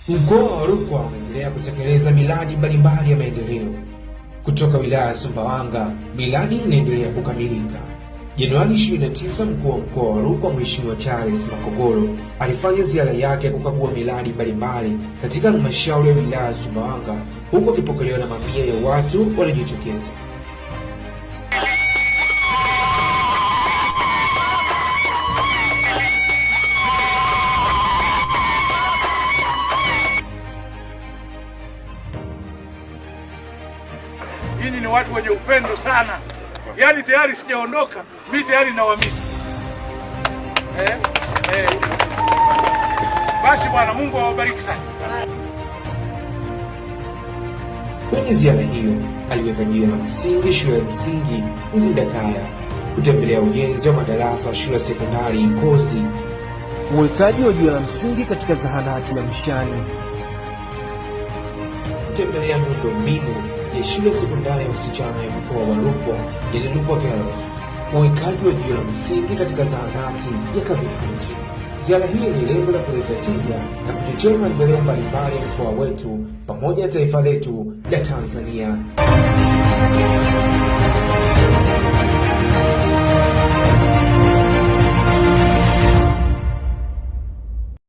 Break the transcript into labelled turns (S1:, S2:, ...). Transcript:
S1: Mkoa wa Rukwa unaendelea kutekeleza miradi mbalimbali ya maendeleo. Kutoka wilaya ya Sumbawanga, miradi inaendelea kukamilika. Januari 29, mkuu wa mkoa wa Rukwa Mheshimiwa Charles Makogoro alifanya ziara yake kukagua miradi mbalimbali katika halmashauri ya wilaya ya Sumbawanga, huku akipokelewa na mamia ya watu waliojitokeza.
S2: Hili ni watu wenye upendo sana. Yaani tayari sijaondoka, mimi tayari na wamisi. Basi Bwana Mungu awabariki sana.
S1: Kwenye ziara hiyo aliweka jiwe la msingi shule ya msingi Mzindakaya, kutembelea ujenzi wa madarasa wa shule ya sekondari Ikozi,
S3: uwekaji wa jiwe la msingi katika zahanati ya Mshani,
S1: kutembelea miundombinu ya shule sekondari ya wasichana ya mkoa wa Rukwa, yani Rukwa Girls, uwekaji wa jiwe la msingi katika zahanati ya Kavifunti. Ziara hii ni lengo la kuleta tija na kuchochea maendeleo mbalimbali ya mkoa wetu pamoja na taifa letu la Tanzania.